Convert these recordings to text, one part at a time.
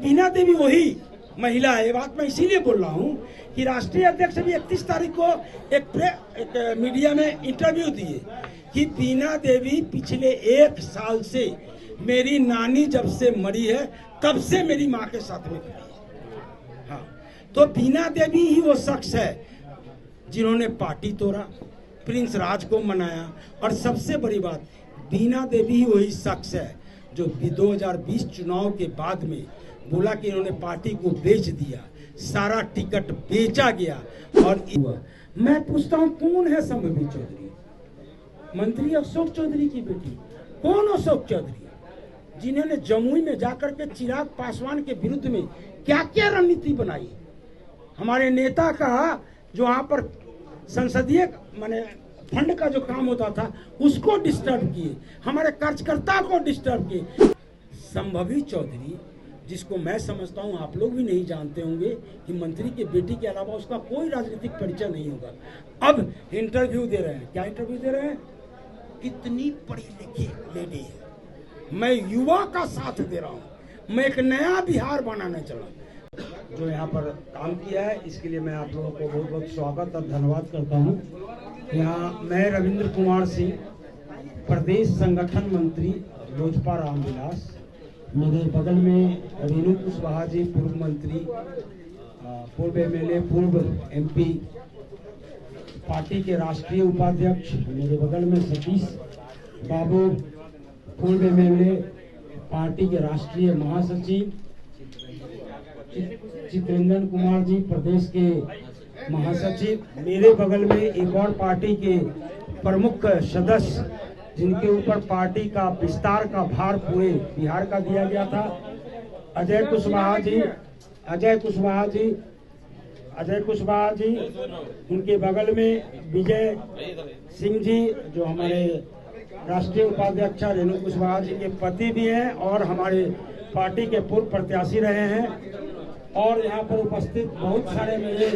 बीना देवी वही महिला है। ये बात मैं इसीलिए बोल रहा हूँ कि राष्ट्रीय अध्यक्ष भी 31 तारीख को एक मीडिया में इंटरव्यू दिए कि बीना देवी पिछले 1 साल से मेरी नानी जब से मरी है तब से मेरी माँ के साथ में खड़ी है। हाँ, तो बीना देवी ही वो शख्स है जिन्होंने पार्टी तोड़ा, प्रिंस राज को मनाया, और सबसे बड़ी बात बीना देवी ही वही शख्स है जो 2020 चुनाव के बाद में बोला कि इन्होंने पार्टी को बेच दिया, सारा टिकट बेचा गया। और मैं पूछता हूँ कौन है संभवी चौधरी? मंत्री अशोक चौधरी की बेटी। कौन अशोक चौधरी जिन्होंने जमुई में जाकर के चिराग पासवान के विरुद्ध में क्या क्या रणनीति बनाई? हमारे नेता का जो वहां पर संसदीय माने फंड का जो काम होता था उसको डिस्टर्ब किए, हमारे कार्यकर्ता को डिस्टर्ब किए। संभवी चौधरी जिसको मैं समझता हूं आप लोग भी नहीं जानते होंगे कि मंत्री के बेटी के अलावा उसका कोई राजनीतिक परिचय नहीं होगा। अब इंटरव्यू दे रहे हैं। क्या इंटरव्यू दे रहे हैं? कितनी पढ़ी लिखी लेडी है, मैं युवा का साथ दे रहा हूं, मैं एक नया बिहार बनाने चला। जो यहाँ पर काम किया है इसके लिए मैं आप लोगों को बहुत बहुत स्वागत और धन्यवाद करता हूँ। यहाँ मैं रविंद्र कुमार सिंह, प्रदेश संगठन मंत्री लोजपा रामविलास, मेरे बगल में रेणु कुशवाहा जी, पूर्व मंत्री, पूर्व एमएलए, पूर्व एमपी, पार्टी के राष्ट्रीय उपाध्यक्ष, मेरे बगल में सतीश बाबू, पूर्व एमएलए, पार्टी के राष्ट्रीय महासचिव, चित्रेंद्र कुमार जी, प्रदेश के महासचिव, मेरे बगल में एक और पार्टी के प्रमुख सदस्य जिनके ऊपर पार्टी का विस्तार का भार पूरे बिहार का दिया गया था, अजय कुशवाहा जी, उनके बगल में विजय सिंह जी जो हमारे राष्ट्रीय उपाध्यक्ष रेणु कुशवाहा जी के पति भी हैं और हमारे पार्टी के पूर्व प्रत्याशी रहे हैं। और यहाँ पर उपस्थित बहुत सारे मेरे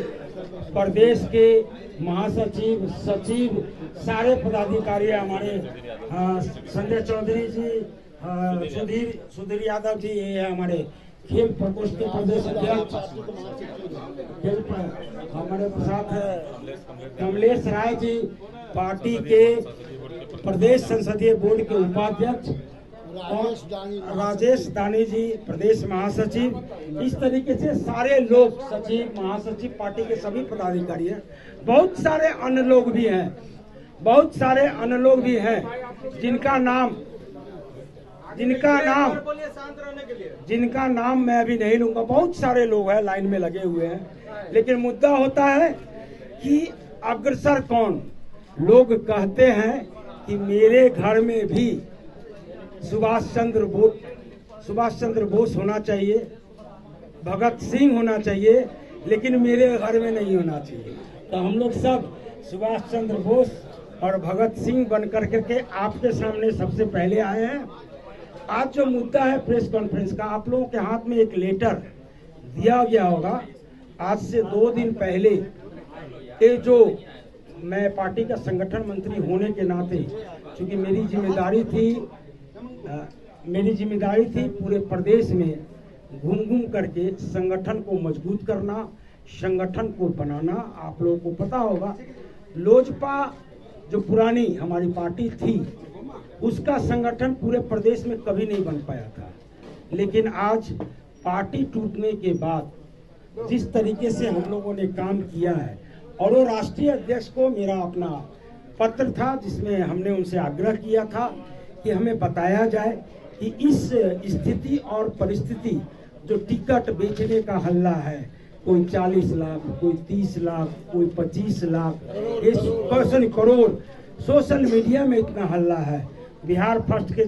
प्रदेश के महासचिव, सचिव, सारे पदाधिकारी, हमारे संजय चौधरी जी, सुधीर यादव जी, ये है हमारे खेल प्रकोष्ठ के प्रदेश अध्यक्ष, हमारे साथ कमलेश राय जी, पार्टी के प्रदेश संसदीय बोर्ड के उपाध्यक्ष, राजेश दानी जी, प्रदेश महासचिव। इस तरीके से सारे लोग, सचिव, महासचिव, पार्टी के सभी पदाधिकारी हैं। बहुत सारे अन्य लोग भी हैं, जिनका नाम मैं अभी नहीं लूंगा। बहुत सारे लोग हैं, लाइन में लगे हुए हैं। लेकिन मुद्दा होता है कि अग्रसर कौन? लोग कहते हैं कि मेरे घर में भी सुभाष चंद्र बोस होना चाहिए, भगत सिंह होना चाहिए, लेकिन मेरे घर में नहीं होना चाहिए। तो हम लोग सब सुभाष चंद्र बोस और भगत सिंह बन करके आपके सामने सबसे पहले आए हैं। आज जो मुद्दा है प्रेस कॉन्फ्रेंस का, आप लोगों के हाथ में एक लेटर दिया गया होगा। आज से 2 दिन पहले ये जो मैं पार्टी का संगठन मंत्री होने के नाते, चूंकि मेरी जिम्मेदारी थी पूरे प्रदेश में घूम करके संगठन को मजबूत करना, संगठन को बनाना। आप लोगों को पता होगा लोजपा जो पुरानी हमारी पार्टी थी उसका संगठन पूरे प्रदेश में कभी नहीं बन पाया था। लेकिन आज पार्टी टूटने के बाद जिस तरीके से हम लोगों ने काम किया है, और वो राष्ट्रीय अध्यक्ष को मेरा अपना पत्र था जिसमें हमने उनसे आग्रह किया था कि हमें बताया जाए कि इस स्थिति और परिस्थिति जो टिकट बेचने का हल्ला है, कोई 40 लाख, कोई 30 लाख, कोई 25 लाख, ये करोड़ सोशल मीडिया में इतना हल्ला है। बिहारी फर्स्ट के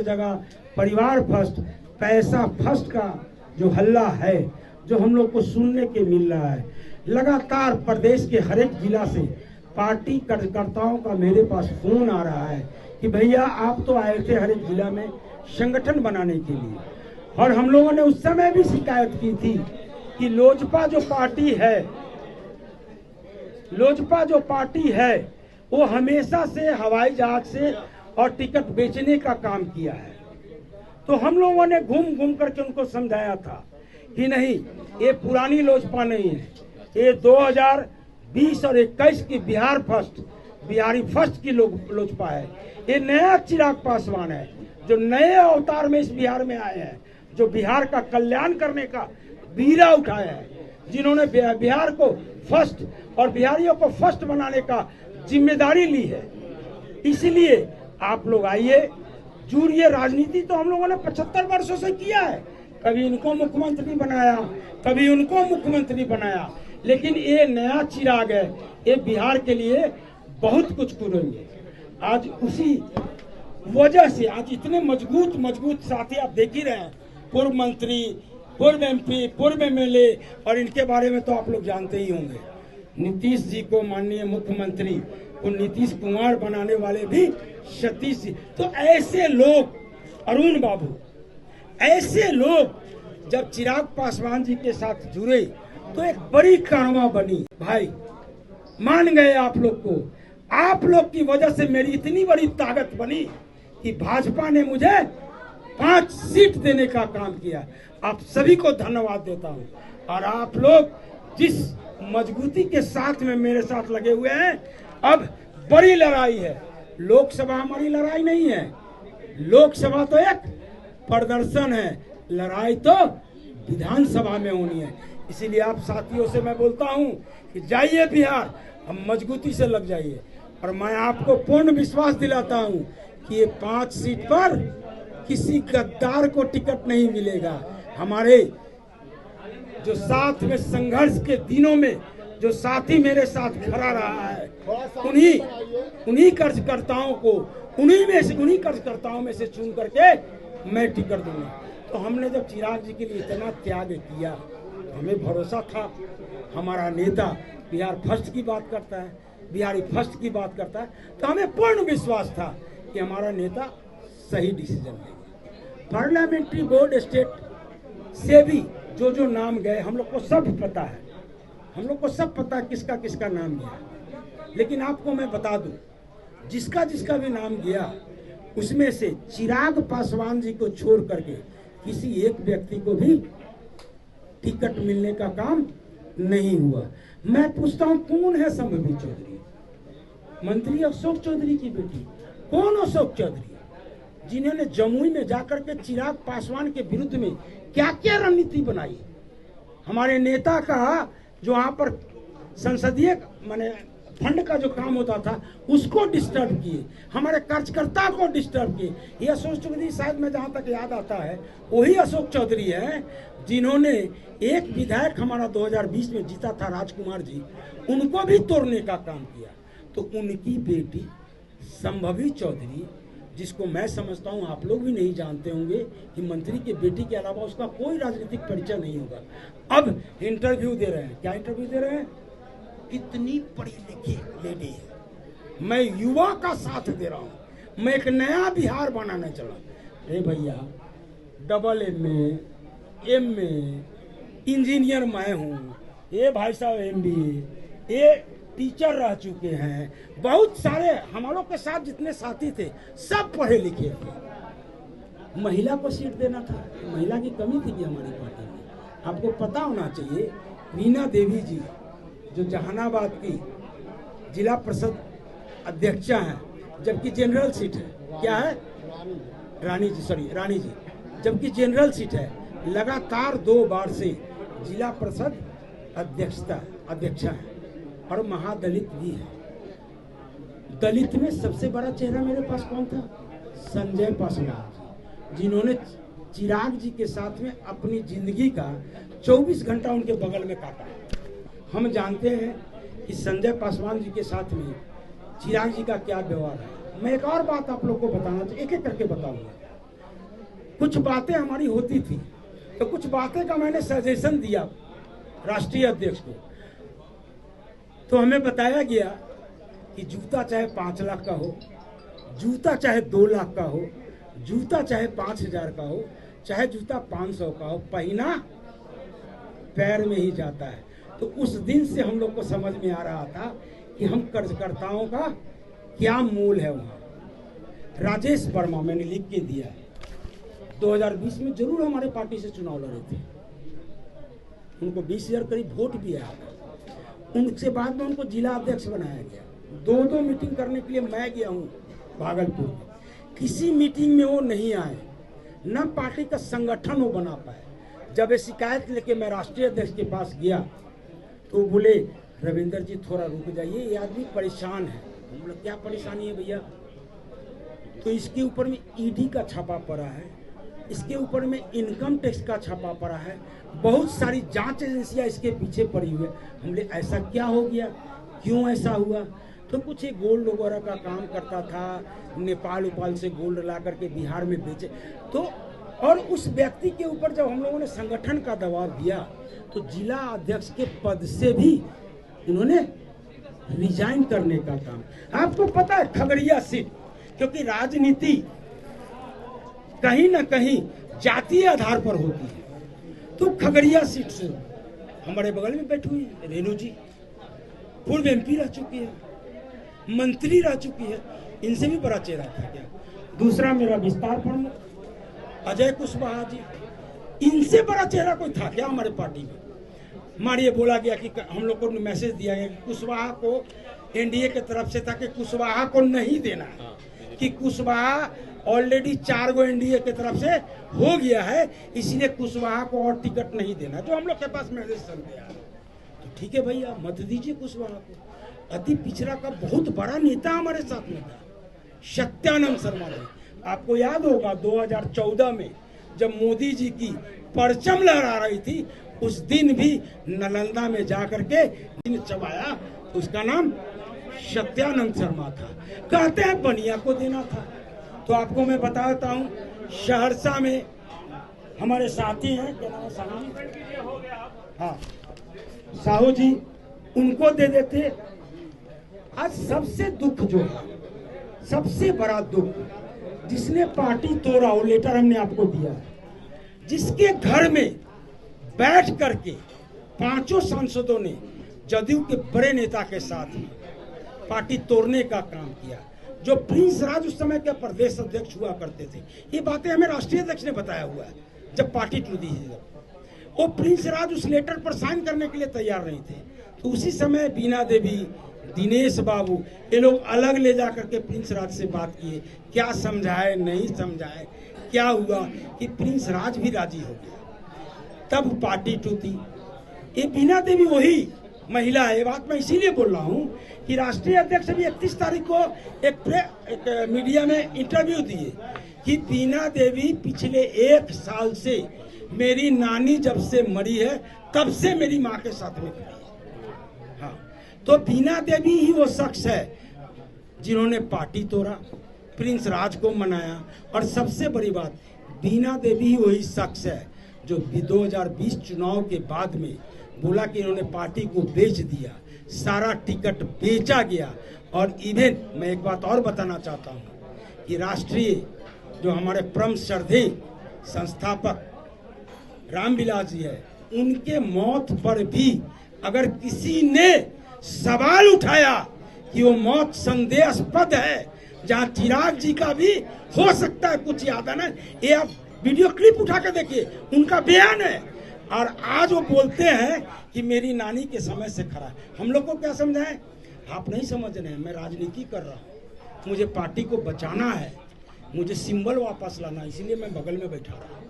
जगह परिवार फर्स्ट, पैसा फर्स्ट का जो हल्ला है, जो हम लोग को सुनने के मिल रहा है। लगातार प्रदेश के हर एक जिला से पार्टी कार्यकर्ताओं का मेरे पास फोन आ रहा है कि भैया आप तो आए थे हर एक जिला में संगठन बनाने के लिए। और हम लोगों ने उस समय भी शिकायत की थी कि लोजपा जो पार्टी है वो हमेशा से हवाई जहाज से और टिकट बेचने का काम किया है। तो हम लोगों ने घूम घूम करके उनको समझाया था कि नहीं, ये पुरानी लोजपा नहीं है, ये 2020 और 21 की बिहारी फर्स्ट की लोजपा है। ये नया चिराग पासवान है जो नए अवतार में इस बिहार में आए हैं, जो बिहार का कल्याण करने का बीड़ा उठाया है, जिन्होंने बिहार को फर्स्ट और बिहारियों को फर्स्ट बनाने का जिम्मेदारी ली है। इसलिए आप लोग आइए, जुड़िए। राजनीति तो हम लोगों ने 75 वर्षों से किया है, कभी इनको मुख्यमंत्री बनाया, कभी उनको मुख्यमंत्री बनाया, लेकिन ये नया चिराग है, ये बिहार के लिए बहुत कुछ करेंगे। आज उसी वजह से आज इतने मजबूत साथी आप देख ही रहे हैं, पूर्व मंत्री, पूर्व MP, पूर्व MLA, और इनके बारे में तो आप लोग जानते ही होंगे। नीतीश जी को माननीय मुख्यमंत्री को नीतीश कुमार बनाने वाले भी सतीश जी। तो ऐसे लोग, अरुण बाबू, ऐसे लोग जब चिराग पासवान जी के साथ जुड़े तो एक बड़ी कारवां बनी। भाई मान गए आप लोग को, आप लोग की वजह से मेरी इतनी बड़ी ताकत बनी कि भाजपा ने मुझे 5 सीट देने का काम किया। आप सभी को धन्यवाद देता हूं। और आप लोग जिस मजबूती के साथ में मेरे साथ लगे हुए हैं, अब बड़ी लड़ाई है। लोकसभा हमारी लड़ाई नहीं है, लोकसभा तो एक प्रदर्शन है, लड़ाई तो विधानसभा में होनी है। इसीलिए आप साथियों से मैं बोलता हूं कि जाइए बिहार, हम मजबूती से लग जाइए। और मैं आपको पूर्ण विश्वास दिलाता हूं कि ये 5 सीट पर किसी गद्दार को टिकट नहीं मिलेगा। हमारे जो साथ में संघर्ष के दिनों में जो साथी मेरे साथ खड़ा रहा है, उन्हीं कार्यकर्ताओं को, उन्हीं कार्यकर्ताओं में से चुन करके मैं टिकट दूंगा। तो हमने जब चिराग जी के लिए इतना त्याग किया, हमें भरोसा था हमारा नेता बिहार फर्स्ट की बात करता है, बिहारी फर्स्ट की बात करता है, तो हमें पूर्ण विश्वास था कि हमारा नेता सही डिसीजन लेगा। पार्लियामेंट्री बोर्ड स्टेट से भी जो नाम गए, हम लोग को सब पता है, हम लोग को सब पता है किसका किसका नाम गया। लेकिन आपको मैं बता दूं, जिसका जिसका भी नाम गया उसमें से चिराग पासवान जी को छोड़ करके किसी एक व्यक्ति को भी टिकट मिलने का काम नहीं हुआ। मैं पूछता हूं, कौन है संभवी चौधरी? मंत्री अशोक चौधरी की बेटी। कौन अशोक चौधरी? जिन्होंने जमुई में जाकर के चिराग पासवान के विरुद्ध में क्या क्या रणनीति बनाई। हमारे नेता का जो वहां पर संसदीय माने फंड का जो काम होता था उसको डिस्टर्ब किए, हमारे कार्यकर्ता को डिस्टर्ब किए। ये अशोक चौधरी, शायद मैं जहां तक याद आता है, वही अशोक चौधरी है जिन्होंने एक विधायक हमारा 2020 में जीता था, राजकुमार जी, उनको भी तोड़ने का काम किया। तो उनकी बेटी संभवी चौधरी, जिसको मैं समझता हूं आप लोग भी नहीं जानते होंगे कि मंत्री की बेटी के अलावा उसका कोई राजनीतिक परिचय नहीं होगा, अब इंटरव्यू दे रहे हैं। क्या इंटरव्यू दे रहे हैं? इतनी पढ़ी लिखी लेडी है, मैं युवा का साथ दे रहा हूं, मैं एक नया बिहार बनाने चला। अरे भैया, AA, MA, इंजीनियर मैं हूं, ये भाई साहब MBA, ये टीचर रह चुके हैं, बहुत सारे हमारों के साथ जितने साथी थे सब पढ़े लिखे थे। महिला को सीट देना था, महिला की कमी थी कि हमारी पार्टी में। आपको पता होना चाहिए, रीना देवी जी जो जहानाबाद की जिला परिषद अध्यक्षा हैं, जबकि जनरल सीट है, क्या है? रानी जी, जबकि जनरल सीट है, लगातार 2 बार से जिला परिषद अध्यक्षा है और महादलित भी है। दलित में सबसे बड़ा चेहरा मेरे पास कौन था? संजय पासवान जी, जिन्होंने चिराग जी के साथ में अपनी जिंदगी का 24 घंटा उनके बगल में काटा। हम जानते हैं कि संजय पासवान जी के साथ में चिराग जी का क्या व्यवहार है। मैं एक और बात आप लोग को बताना चाहिए, एक एक करके बताऊंगा। कुछ बातें हमारी होती थी, तो कुछ बातें का मैंने सजेशन दिया राष्ट्रीय अध्यक्ष को, तो हमें बताया गया कि जूता चाहे 5 लाख का हो, जूता चाहे 2 लाख का हो, जूता चाहे 5000 का हो, चाहे जूता 500 का हो, पहना पैर में ही जाता है। तो उस दिन से हम लोग को समझ में आ रहा था कि हम कार्यकर्ताओं का क्या मूल है। वहां राजेश वर्मा मैंने लिख के दिया, 2020 में जरूर हमारे पार्टी से चुनाव लड़े थे। उनको 20,000 करीब वोट भी आया। उनसे बाद में उनको जिला अध्यक्ष बनाया गया। दो मीटिंग करने के लिए मैं गया हूँ भागलपुर में, किसी मीटिंग में वो नहीं आए, न पार्टी का संगठन वो बना पाए। जब ये शिकायत लेके मैं राष्ट्रीय अध्यक्ष के पास गया तो बोले रविंदर जी थोड़ा रुक जाइए, ये आदमी परेशान है। हम बोले क्या परेशानी है भैया? तो इसके ऊपर में ईडी का छापा पड़ा है, इसके ऊपर में इनकम टैक्स का छापा पड़ा है, बहुत सारी जांच एजेंसियां इसके पीछे पड़ी हुई है। हमने ऐसा क्या हो गया, क्यों ऐसा हुआ? तो कुछ एक गोल्ड वगैरह का काम करता था, नेपाल उपाल से गोल्ड ला करके बिहार में बेचे। तो और उस व्यक्ति के ऊपर जब हम लोगों ने संगठन का दबाव दिया तो जिला अध्यक्ष के पद से भी इन्होंने रिजाइन करने का काम। आपको पता है खगड़िया सीट, क्योंकि राजनीति कहीं ना कहीं जातीय आधार पर होती है, तो खगड़िया सीट से हमारे बगल में बैठी हुई है रेणु जी, पूर्व MP रह चुकी है, मंत्री रह चुकी है, इनसे भी बड़ा चेहरा था क्या? दूसरा मेरा विस्तार प्रमुख अजय कुशवाहा जी, इनसे बड़ा चेहरा कोई था क्या हमारे पार्टी में? मारिए बोला गया कि हम लोग को मैसेज दिया गया कि कुशवाहा को NDA के तरफ से था कि कुशवाहा को नहीं देना है, कि कुशवाहा ऑलरेडी 4 गो NDA के तरफ से हो गया है, इसलिए कुशवाहा को और टिकट नहीं देना, जो हम लोग के पास मैसेज चल गया। तो ठीक है भैया, मत दीजिए कुशवाहा को। अति पिछड़ा का बहुत बड़ा नेता हमारे साथ में था, सत्यानंद शर्मा जी। आपको याद होगा 2014 में जब मोदी जी की परचम लहरा रही थी, उस दिन भी नालंदा में जाकर के दिन चबाया, उसका नाम सत्यानंद शर्मा था। कहते हैं बनिया को देना था। तो आपको मैं बताता हूँ, सहरसा में हमारे साथी हैं, क्या नाम है साहू जी? हाँ, साहू जी, उनको दे देते। आज सबसे दुख जो है, सबसे बड़ा दुख, जिसने पार्टी तोड़ा, वो लेटर हमने आपको दिया है, जिसके घर में बैठ करके 5 सांसदों ने जदयू के बड़े नेता के साथ पार्टी तोड़ने का काम किया। जो प्रिंस राज उस समय के प्रदेश अध्यक्ष हुआ करते थे, ये बातें हमें राष्ट्रीय अध्यक्ष ने बताया हुआ है। जब पार्टी टूटी है, वो प्रिंस राज उस लेटर पर साइन करने के लिए तैयार नहीं थे, तो उसी समय बीना देवी, दिनेश बाबू, ये लोग अलग ले जाकर के प्रिंस राज से बात किए, क्या समझाए नहीं समझाए, क्या हुआ कि प्रिंस राज भी राजी हो गया, तब पार्टी टूटी। ये बीना देवी वही महिला है। ये बात मैं इसीलिए बोल रहा हूँ कि राष्ट्रीय अध्यक्ष भी 31 तारीख को एक मीडिया में इंटरव्यू दिए कि बीना देवी पिछले 1 साल से, मेरी नानी जब से मरी है तब से मेरी माँ के साथ में खड़ी है। हाँ, तो बीना देवी ही वो शख्स है जिन्होंने पार्टी तोड़ा, प्रिंस राज को मनाया, और सबसे बड़ी बात, बीना देवी ही वही शख्स है जो 2020 चुनाव के बाद में बोला कि इन्होंने पार्टी को बेच दिया, सारा टिकट बेचा गया। और इवन मैं एक बात और बताना चाहता हूँ कि राष्ट्रीय जो हमारे परम श्रद्धेय संस्थापक रामविलास जी है, उनके मौत पर भी अगर किसी ने सवाल उठाया कि वो मौत संदेहास्पद है, जहाँ चिराग जी का भी हो सकता है कुछ याद है ना, ये आप वीडियो क्लिप उठा के देखिए, उनका बयान है। और आज वो बोलते हैं कि मेरी नानी के समय से खड़ा है। हम लोग को क्या समझाएं? आप नहीं समझ रहे हैं, मैं राजनीति कर रहा हूँ, मुझे पार्टी को बचाना है, मुझे सिंबल वापस लाना, इसीलिए मैं बगल में बैठा रहा हूँ।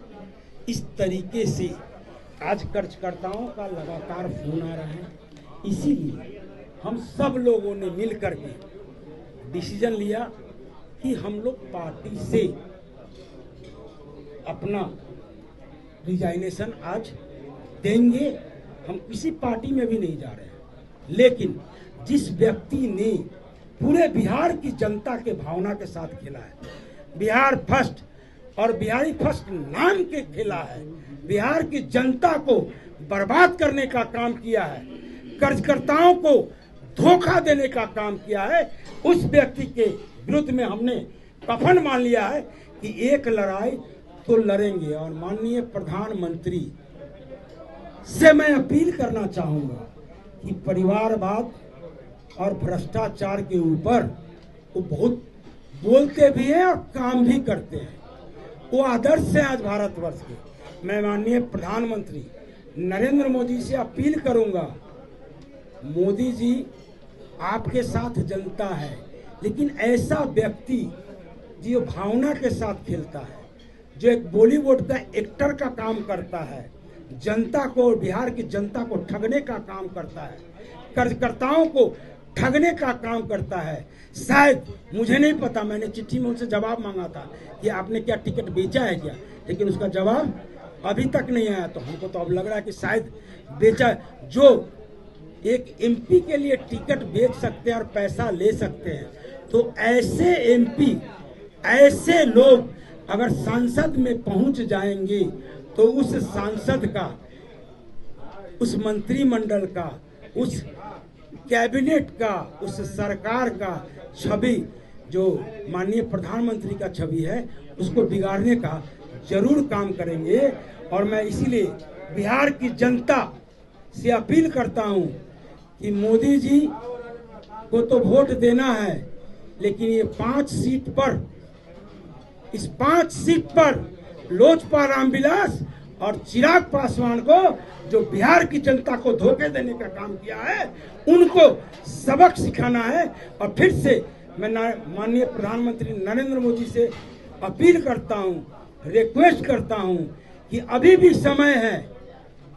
इस तरीके से आज कार्यकर्ताओं का लगातार फोन आ रहा है, इसीलिए हम सब लोगों ने मिल करके डिसीजन लिया कि हम लोग पार्टी से अपना रिजाइनेशन आज देंगे। हम किसी पार्टी में भी नहीं जा रहे हैं, लेकिन जिस व्यक्ति ने पूरे बिहार की जनता के भावना के साथ खेला है, बिहार फर्स्ट और बिहारी फर्स्ट नाम के खेला है, बिहार की जनता को बर्बाद करने का काम किया है, कार्यकर्ताओं को धोखा देने का काम किया है, उस व्यक्ति के विरुद्ध में हमने कफन मान लिया है कि एक लड़ाई तो लड़ेंगे। और माननीय प्रधानमंत्री से मैं अपील करना चाहूंगा कि परिवारवाद और भ्रष्टाचार के ऊपर वो बहुत बोलते भी हैं और काम भी करते हैं, वो आदर्श है आज भारतवर्ष के। मैं माननीय प्रधानमंत्री नरेंद्र मोदी से अपील करूंगा, मोदी जी आपके साथ जनता है, लेकिन ऐसा व्यक्ति जो भावना के साथ खेलता है, जो एक बॉलीवुड का एक्टर का काम करता है, जनता को, बिहार की जनता को ठगने का काम करता है, कार्यकर्ताओं को ठगने का काम करता है। शायद मुझे नहीं पता, मैंने चिट्ठी में उनसे जवाब मांगा था कि आपने क्या टिकट बेचा है क्या, लेकिन उसका जवाब अभी तक नहीं आया। तो हमको तो अब लग रहा है कि शायद बेचा। जो एक एमपी के लिए टिकट बेच सकते हैं और पैसा ले सकते हैं, तो ऐसे एमपी, ऐसे लोग अगर संसद में पहुंच जाएंगे तो उस सांसद का, उस मंत्रिमंडल का, उस कैबिनेट का, उस सरकार का छवि, जो माननीय प्रधानमंत्री का छवि है, उसको बिगाड़ने का जरूर काम करेंगे। और मैं इसीलिए बिहार की जनता से अपील करता हूं कि मोदी जी को तो वोट देना है, लेकिन ये 5 सीट पर, इस 5 सीट पर लोजपा रामविलास और चिराग पासवान को, जो बिहार की जनता को धोखे देने का काम किया है, उनको सबक सिखाना है। और फिर से मैं माननीय प्रधानमंत्री नरेंद्र मोदी से अपील करता हूं, रिक्वेस्ट करता हूं कि अभी भी समय है।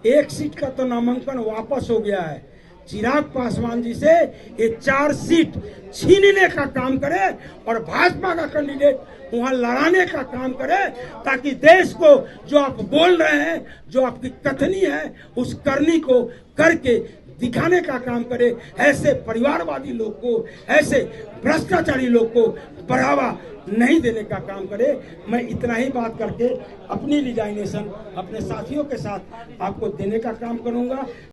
1 सीट का तो नामांकन वापस हो गया है, चिराग पासवान जी से ये 4 सीट छीनने का काम करे और भाजपा का कैंडिडेट वहां लड़ाने का काम करे, ताकि देश को जो आप बोल रहे हैं, जो आपकी कथनी है, उस करनी को करके दिखाने का काम करे। ऐसे परिवारवादी लोग को, ऐसे भ्रष्टाचारी लोग को बढ़ावा नहीं देने का काम करे। मैं इतना ही बात करके अपनी रिजाइनेशन अपने साथियों के साथ आपको देने का काम करूंगा।